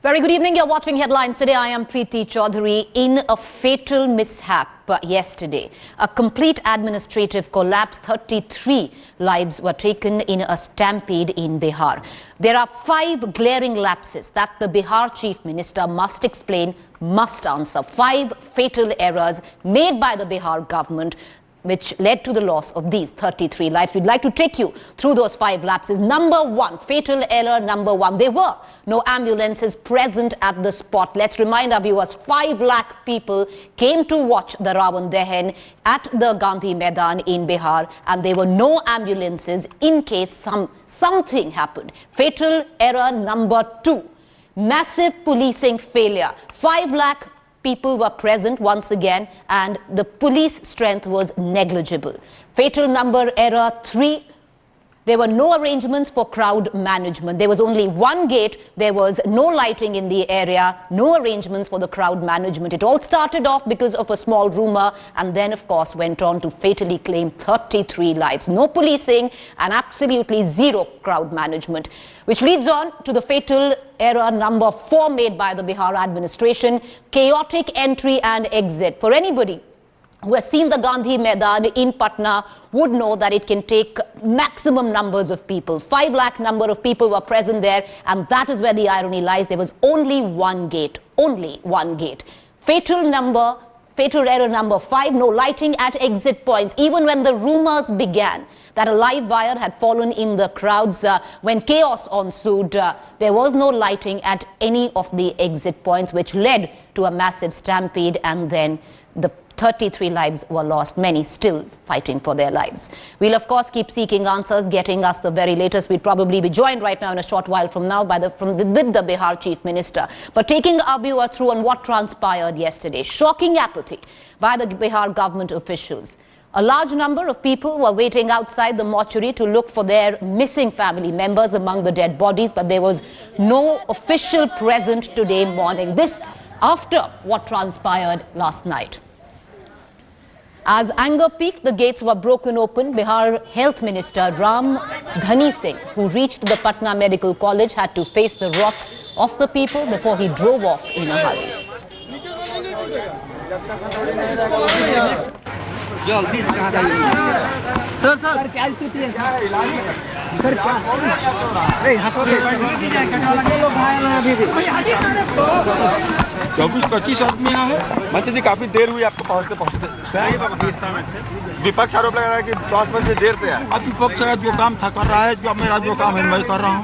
Very good evening. You're watching Headlines today. I am Preeti Chaudhary. In a fatal mishap yesterday, a complete administrative collapse, 33 lives were taken in a stampede in Bihar. There are 5 glaring lapses that the Bihar Chief Minister must explain, must answer. 5 fatal errors made by the Bihar government which led to the loss of these 33 lives. We'd like to take you through those 5 lapses. Number 1, fatal error number 1. There were no ambulances present at the spot. Let's remind our viewers, 5 lakh people came to watch the Ravan Dahan at the Gandhi Maidan in Bihar, and there were no ambulances in case something happened. Fatal error number 2, massive policing failure. 5 lakh people were present once again, and the police strength was negligible. Fatal number error 3, there were no arrangements for crowd management. There was only one gate, there was no lighting in the area, no arrangements for the crowd management. It all started off because of a small rumor and then of course went on to fatally claim 33 lives. No policing and absolutely zero crowd management. Which leads on to the fatal error number 4 made by the Bihar administration, chaotic entry and exit. For anybody who has seen the Gandhi Maidan in Patna would know that it can take maximum numbers of people. 5 lakh number of people were present there, and that is where the irony lies. There was only one gate, only one gate. Fatal error number 5, no lighting at exit points. Even when the rumors began that a live wire had fallen in the crowds, when chaos ensued, there was no lighting at any of the exit points, which led to a massive stampede, and then the 33 lives were lost, many still fighting for their lives. We'll of course keep seeking answers, getting us the very latest. We'll probably be joined right now in a short while from now with the Bihar Chief Minister. But taking our viewer through on what transpired yesterday. Shocking apathy by the Bihar government officials. A large number of people were waiting outside the mortuary to look for their missing family members among the dead bodies, but there was no official present today morning. This after what transpired last night. As anger peaked, the gates were broken open. Bihar Health Minister Ram Dhani Singh, who reached the Patna Medical College, had to face the wrath of the people before he drove off in a hurry. चौबीस 25 आदमी यहाँ है। मंत्री जी काफी देर हुई आपको पहुँचते। विपक्ष आरोप लगा रहा है कि स्वास्थ्य मंत्री देर से आए। अब विपक्ष का जो काम था कर रहा है, जो मेरा जो काम है मैं कर रहा हूँ।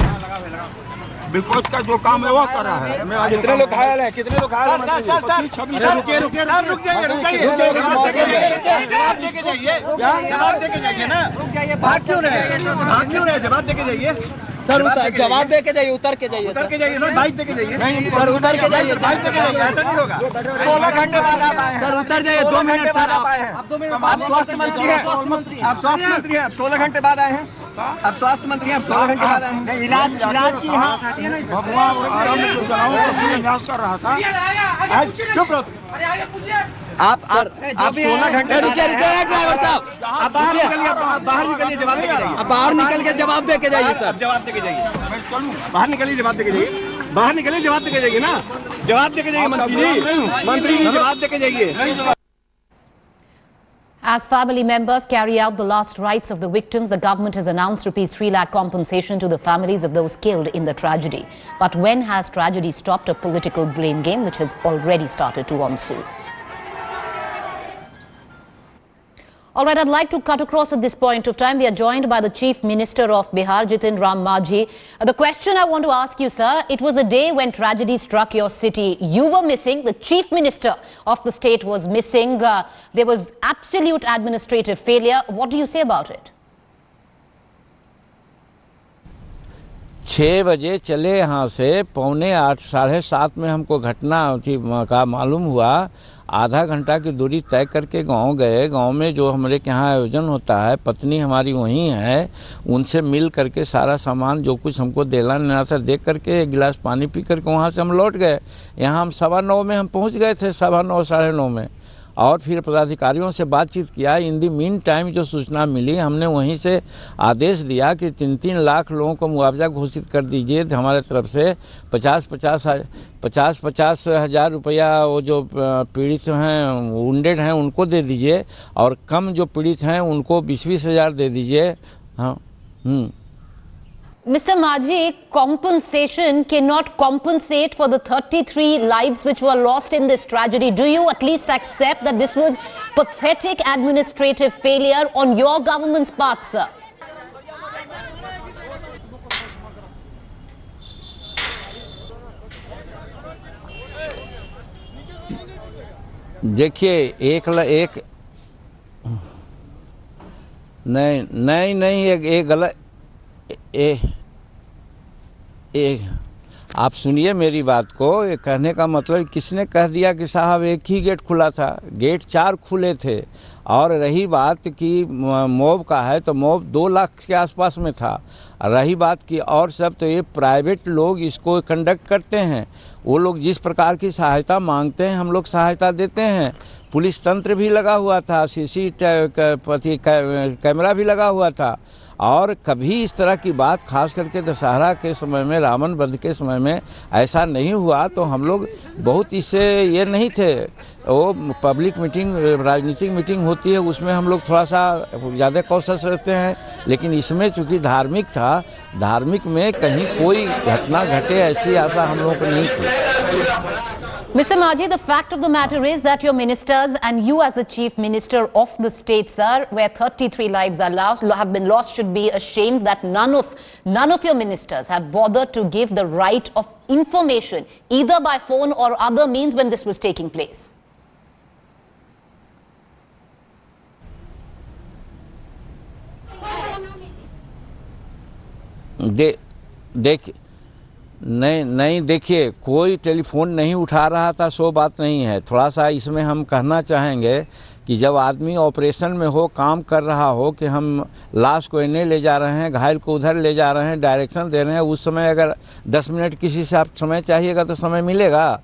विपक्ष का जो काम है वो कर रहा है। मेरा कितने लोग घायल है? कितने लोग घायल है? जवाब देके जाइए ना। भाग क्यों रहे? जवाब देके जाइए सर। जवाब दे के जाइए, उतर के जाइए सर, बाइक दे के जाइए। नहीं सर, उतर के जाइए, बाइक दे के जाइए। ऐसा नहीं होगा। 16 घंटे बाद आप आए हैं सर, उतर जाइए। 2 मिनट सर, आप आए हैं। आप स्वास्थ्य मंत्री हैं, आप स्वास्थ्य मंत्री हैं, 16 घंटे बाद आए हैं। आप स्वास्थ्य मंत्री हैं, 16 घंटे बाद आए हैं। इलाज की यहाँ भगवान कर रहा था। चुप रहो। आप 16 घंटे ड्राइवर साहब, आप बाहर निकलिए, बाहर निकलिए, जवाब देके जाइए। आप बाहर निकल के जवाब देके जाइए सर, जवाब देके जाइए। मैं चलूं? बाहर निकलिए, जवाब देके जाइए। बाहर निकलिए, जवाब देके जाइए ना। जवाब देके जाइए मंत्री जी, जवाब देके जाइए। As family members carry out the last rites of the victims, the government has announced ₹3 lakh compensation to the families of those killed in the tragedy. But when has tragedy stopped a political blame game which has already started to ensue? All right, I'd like to cut across at this point of time. We are joined by the Chief Minister of Bihar, Jitin Ram Manjhi. The question I want to ask you, sir, it was a day when tragedy struck your city. You were missing. The Chief Minister of the state was missing. There was absolute administrative failure. What do you say about it? 6 बजे चले यहाँ से, 7:45 7:30 में हमको घटना का मालूम हुआ। आधा घंटा की दूरी तय करके गांव गए। गांव में जो हमारे यहाँ आयोजन होता है, पत्नी हमारी वहीं है, उनसे मिल करके सारा सामान जो कुछ हमको देना लेना था दे करके एक गिलास पानी पी करके वहाँ से हम लौट गए। यहाँ हम 9:15 में हम पहुँच गए थे, 9:15 9:30 में। और फिर पदाधिकारियों से बातचीत किया। इन दी मीन टाइम जो सूचना मिली, हमने वहीं से आदेश दिया कि 3-3 लाख लोगों को मुआवजा घोषित कर दीजिए हमारे तरफ से। 50-50 हज़ार रुपया वो जो पीड़ित हैं, वुंडेड हैं, उनको दे दीजिए, और कम जो पीड़ित हैं उनको 20-20 हज़ार दे दीजिए। हाँ। Mr. Majhi, compensation cannot compensate for the 33 lives which were lost in this tragedy. Do you at least accept that this was pathetic administrative failure on your government's part, sir? देखिए, एक नहीं, एक गलत आप सुनिए मेरी बात को। ये कहने का मतलब, किसने कह दिया कि साहब एक ही गेट खुला था? गेट 4 खुले थे। और रही बात कि मोब का है, तो मोब 2 लाख के आसपास में था। रही बात कि और सब, तो ये प्राइवेट लोग इसको कंडक्ट करते हैं। वो लोग जिस प्रकार की सहायता मांगते हैं, हम लोग सहायता देते हैं। पुलिस तंत्र भी लगा हुआ था, CCTV कैमरा भी लगा हुआ था। और कभी इस तरह की बात, खास करके दशहरा के समय में, रावण वध के समय में ऐसा नहीं हुआ। तो हम लोग बहुत इससे ये नहीं थे। वो पब्लिक मीटिंग, राजनीतिक मीटिंग होती है, उसमें हम लोग थोड़ा सा ज़्यादा कॉशियस रहते हैं। लेकिन इसमें चूँकि धार्मिक था, धार्मिक में कहीं कोई घटना घटे ऐसी आशा हम लोगों को नहीं थी। Mr. Majhi, the fact of the matter is that your ministers and you as the Chief Minister of the state, sir, where 33 lives are have been lost, should be ashamed that none of your ministers have bothered to give the right of information, either by phone or other means, when this was taking place. नहीं, देखिए, कोई telephone नहीं उठा रहा था, सो बात नहीं है। थोड़ा सा इसमें हम कहना चाहेंगे कि जब आदमी ऑपरेशन में हो, काम कर रहा हो, कि हम लाश को इन्हें ले जा रहे हैं, घायल को उधर ले जा रहे हैं, डायरेक्शन दे रहे हैं, उस समय अगर 10 मिनट किसी से आप समय चाहिएगा तो समय मिलेगा।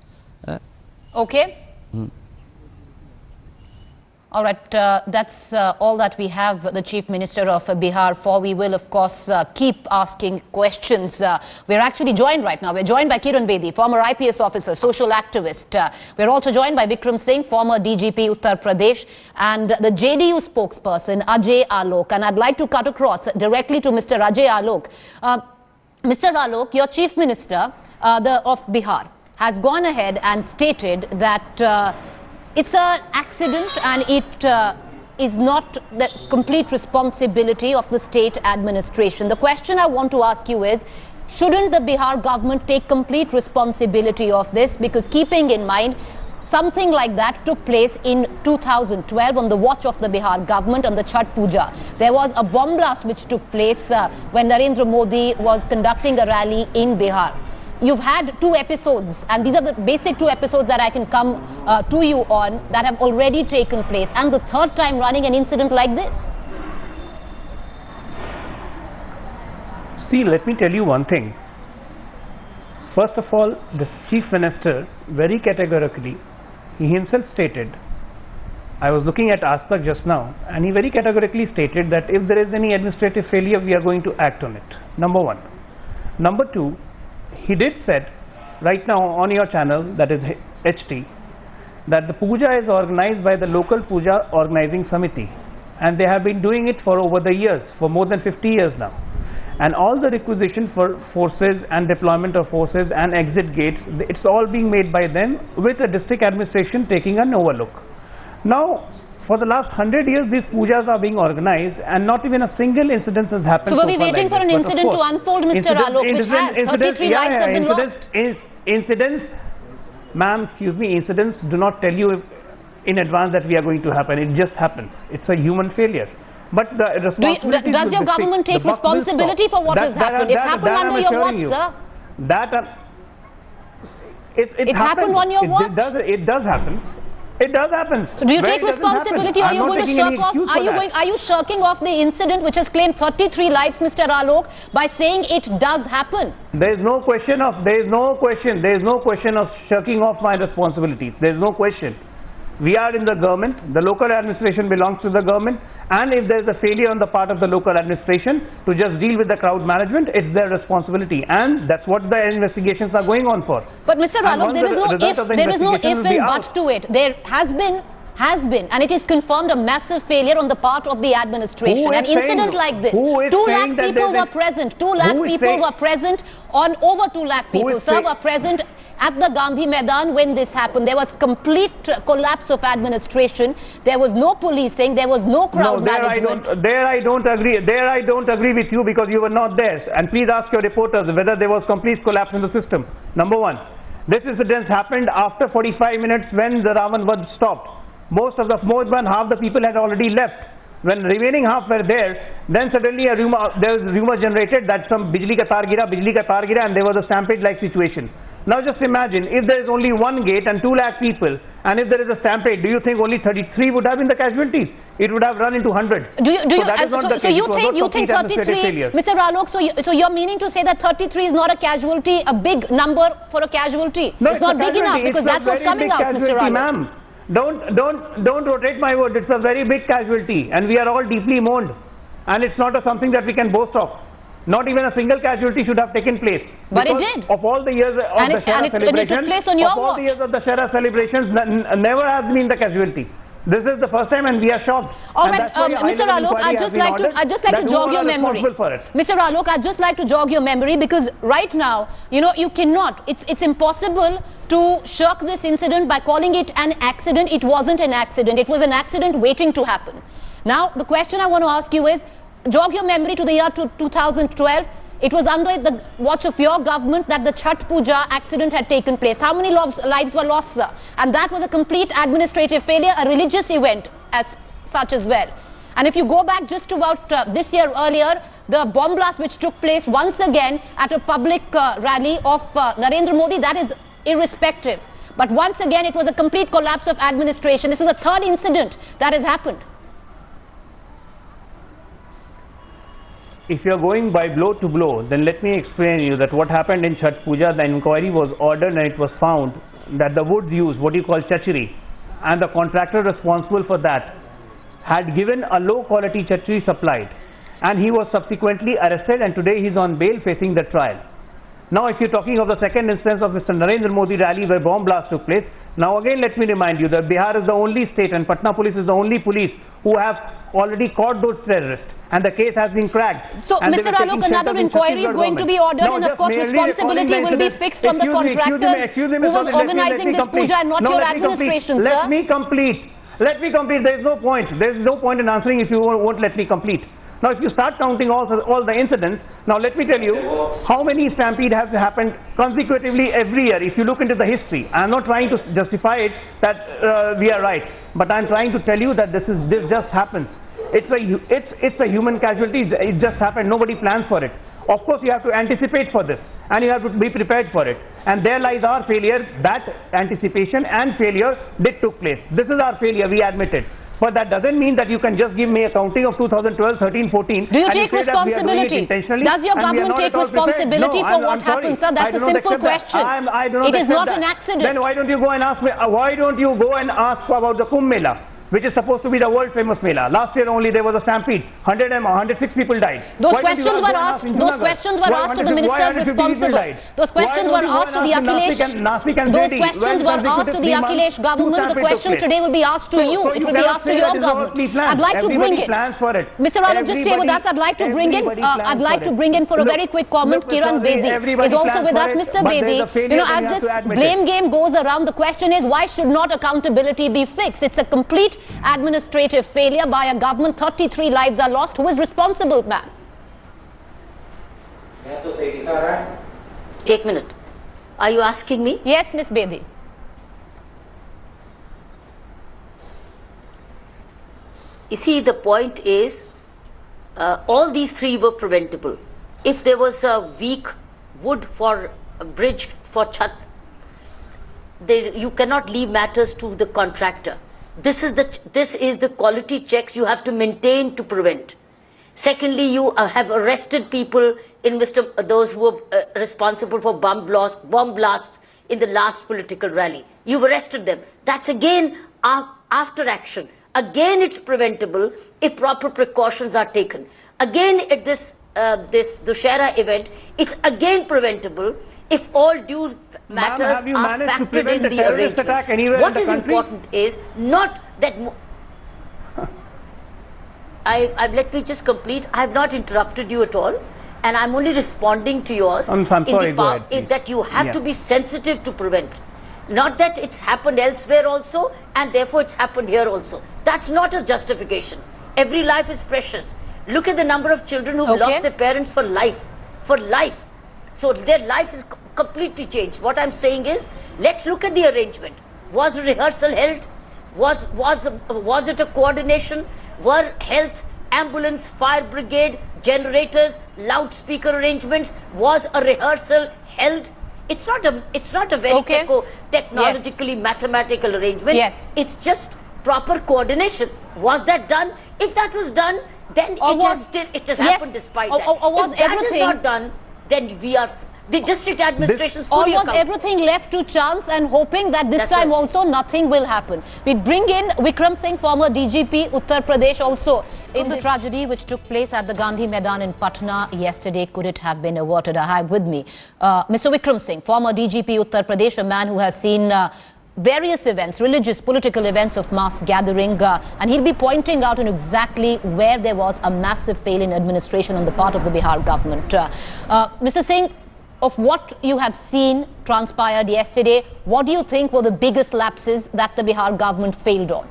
Okay. All right, that's all that we have the Chief Minister of Bihar for. We will, of course, keep asking questions. We're actually joined right now. We're joined by Kiran Bedi, former IPS officer, social activist. We're also joined by Vikram Singh, former DGP Uttar Pradesh, and the JDU spokesperson, Ajay Alok. And I'd like to cut across directly to Mr. Ajay Alok. Mr. Alok, your Chief Minister of Bihar has gone ahead and stated that it's an accident and it is not the complete responsibility of the state administration. The question I want to ask you is, shouldn't the Bihar government take complete responsibility of this? Because keeping in mind, something like that took place in 2012 on the watch of the Bihar government on the Chhath Puja. There was a bomb blast which took place when Narendra Modi was conducting a rally in Bihar. You've had 2 episodes, and these are the basic 2 episodes that I can come to you on, that have already taken place, and the 3rd time running an incident like this. See, let me tell you one thing. First of all, the Chief Minister very categorically, he himself stated, I was looking at Aspect just now, and he very categorically stated that if there is any administrative failure, we are going to act on it. Number 1. Number 2, he did said right now on your channel, that is HT, that the puja is organized by the local puja organizing Samiti, and they have been doing it for over the years, for more than 50 years now, and all the requisition for forces and deployment of forces and exit gates, it's all being made by them, with the district administration taking an overlook. Now, for the last 100 years, these pujas are being organized, and not even a single incident has happened. So, we're waiting for an incident to unfold, Mr. Alok, which has 33 lives have been lost. Incidents, ma'am, excuse me, incidents do not tell you in advance that we are going to happen. It just happens. It's a human failure. But the responsibility does your government take responsibility for what has happened? It's happened under your watch, sir. It's happened on your watch. It does happen. It does happen. So do you take responsibility, or are you going to shirk off? Are you shirking off the incident which has claimed 33 lives, Mr. Alok, by saying it does happen? There is no question of shirking off my responsibilities. There is no question. We are in the government, the local administration belongs to the government, and if there is a failure on the part of the local administration to just deal with the crowd management, it's their responsibility, and that's what the investigations are going on for. But Mr. Ralok, there is no if and but to it. There has been, and it is confirmed, a massive failure on the part of the administration. An incident like this, 2 lakh people were present. 2 lakh people were present. On over 2 lakh people, sir, were present at the Gandhi Maidan when this happened. There was complete collapse of administration. There was no policing. There was no crowd management. There I don't agree. There I don't agree with you because you were not there. And please ask your reporters whether there was complete collapse in the system. Number one, this incident happened after 45 minutes when the Ravan Vad stopped. More than half the people had already left. When remaining half were there, then suddenly there was rumor generated that some bijli ka tar gira, and there was a stampede-like situation. Now just imagine, if there is only one gate and 2 lakh people, and if there is a stampede, do you think only 33 would have been the casualties? It would have run into 100. So you think 33, Mr. Ralok, so you're meaning to say that 33 is not a casualty, a big number for a casualty? No, it's not big enough because that's what's coming out, Mr. Ralok. Don't rotate my word. It's a very big casualty, and we are all deeply mourned, and it's not something that we can boast of. Not even a single casualty should have taken place. But it did. Of all the years of the Shara celebrations, and it took place on your watch. Of all the years of the Shara celebrations, never has been the casualty. This is the first time, and we are shocked. All right, Mr. Ralok, I'd just like to jog your memory. Mr. Ralok, I'd just like to jog your memory because right now, you cannot. It's impossible to shirk this incident by calling it an accident. It wasn't an accident. It was an accident waiting to happen. Now, the question I want to ask you is, jog your memory to the year 2012. It was under the watch of your government that the Chhath Puja accident had taken place. How many lives were lost, sir? And that was a complete administrative failure, a religious event as such as well. And if you go back just to about this year earlier, the bomb blast which took place once again at a public rally of Narendra Modi, that is irrespective. But once again, it was a complete collapse of administration. This is the third incident that has happened. If you are going by blow to blow, then let me explain you that what happened in Chhath Puja, the inquiry was ordered and it was found that the wood used, what you call chachri, and the contractor responsible for that had given a low quality chachri supplied, and he was subsequently arrested, and today he is on bail facing the trial. Now if you are talking of the second instance of Mr. Narendra Modi rally where bomb blast took place, now again let me remind you that Bihar is the only state and Patna police is the only police who have already caught those terrorists, and the case has been cracked. So Mr. Ralok, another inquiry is going to be ordered, and of course responsibility will be fixed on the contractors who was organizing this puja and not your administration, sir. Let me complete. There is no point. There is no point in answering if you won't let me complete. Now if you start counting all the incidents, now let me tell you how many stampede has happened consecutively every year. If you look into the history, I am not trying to justify it that we are right, but I am trying to tell you that this just happens. It's a human casualty. It just happened. Nobody plans for it. Of course, you have to anticipate for this, and you have to be prepared for it. And there lies our failure. That anticipation and failure did took place. This is our failure. We admit it. But that doesn't mean that you can just give me a counting of 2012, 13, 14. Do you take responsibility? Does your government take responsibility for what happened, sir? That's a simple question. It is not an accident. Then why don't you go and ask me? Why don't you go and ask about the Kumbh Mela, which is supposed to be the world famous Mela? Last year only there was a stampede. 106 people died. Those questions were asked. Those questions were asked to the ministers responsible. Those questions were asked to the Akhilesh. Those questions were asked to the Akhilesh government. The question today will be asked to you. It will be asked to your government. I'd like to bring in Mr. Ralok, just stay with us. I'd like to bring in. I'd like to bring in for a very quick comment. Kiran Bedi is also with us. Mr. Bedi, as this blame game goes around, the question is why should not accountability be fixed? It's a complete administrative failure by a government. 33 lives are lost. Who is responsible, ma'am? 1 minute. Are you asking me? Yes, Ms. Bedi. You see, the point is, all these three were preventable. If there was a weak wood for a bridge for Chhath, you cannot leave matters to the contractor. This is the quality checks you have to maintain to prevent. Secondly, you have arrested people in those who were responsible for bomb blasts in the last political rally. You've arrested them. That's again after action. Again, it's preventable if proper precautions are taken. Again, at this Dussehra event, it's again preventable if all due matters have you are managed to factored prevent in a the terrorist attack arrangements. anywhere in What the is country? important is not that. Let me just complete. I have not interrupted you at all, and I'm only responding to yours. I'm sorry, go ahead, please. That you have to Yeah. be sensitive to prevent. Not that it's happened elsewhere also, and therefore it's happened here also. That's not a justification. Every life is precious. Look at the number of children who've Okay. lost their parents for life. For life. So their life is completely changed. What I'm saying is, let's look at the arrangement. Was a rehearsal held? Was it a coordination? Were health, ambulance, fire brigade, generators, loudspeaker arrangements? Was a rehearsal held? It's not a very Okay. technologically mathematical arrangement. Yes. It's just proper coordination. Was that done? If that was done, then Or it has yes. happened despite that. Or was if that everything- is not done, then the district administration is Or fully was accountable. everything left to chance and hoping that this That's time right. also nothing will happen? We bring in Vikram Singh, former DGP, Uttar Pradesh, also in the tragedy which took place at the Gandhi Maidan in Patna yesterday. Could it have been averted? I have with me Mr. Vikram Singh, former DGP, Uttar Pradesh, a man who has seen various events, religious, political events of mass gathering, and he'll be pointing out on exactly where there was a massive fail in administration on the part of the Bihar government. Mr. Singh, of what you have seen transpired yesterday, what do you think were the biggest lapses that the Bihar government failed on?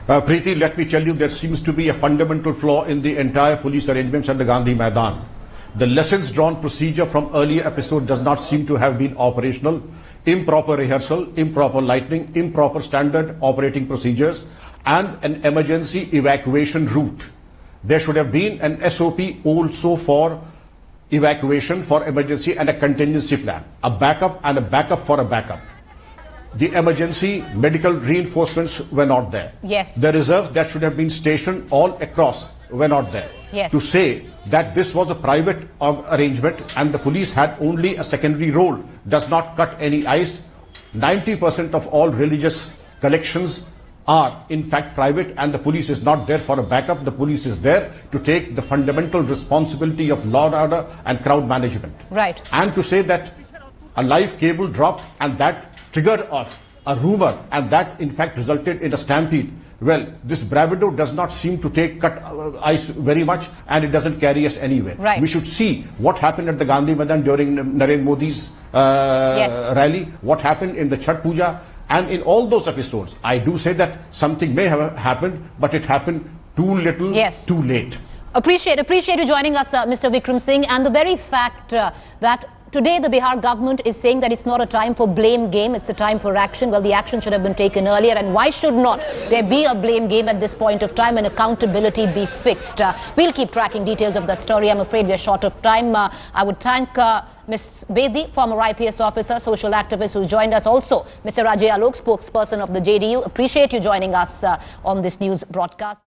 Preeti, let me tell you, there seems to be a fundamental flaw in the entire police arrangements at the Gandhi Maidan. The lessons drawn procedure from earlier episode does not seem to have been operational. Improper rehearsal, improper lighting, improper standard operating procedures, and an emergency evacuation route. There should have been an SOP also for evacuation, for emergency, and a contingency plan. A backup and a backup for a backup. The emergency medical reinforcements were not there. Yes. The reserves that should have been stationed all across were not there. Yes. To say that this was a private arrangement and the police had only a secondary role does not cut any ice. 90% of all religious collections are in fact private, and the police is not there for a backup. The police is there to take the fundamental responsibility of law and order and crowd management. Right. And to say that a live cable dropped and that triggered off a rumor and that in fact resulted in a stampede. Well, this bravado does not seem to cut ice very much, and it doesn't carry us anywhere. Right. We should see what happened at the Gandhi Maidan during Narendra Modi's Yes. rally, what happened in the Chhath Puja, and in all those episodes. I do say that something may have happened, but it happened too little, Yes. too late. Appreciate you joining us, Mr. Vikram Singh, and the very fact that today the Bihar government is saying that it's not a time for blame game, it's a time for action. Well, the action should have been taken earlier, and why should not there be a blame game at this point of time and accountability be fixed? We'll keep tracking details of that story. I'm afraid we're short of time. I would thank Ms. Bedi, former IPS officer, social activist who joined us. Also, Mr. Rajay Alok, spokesperson of the JDU. Appreciate you joining us on this news broadcast.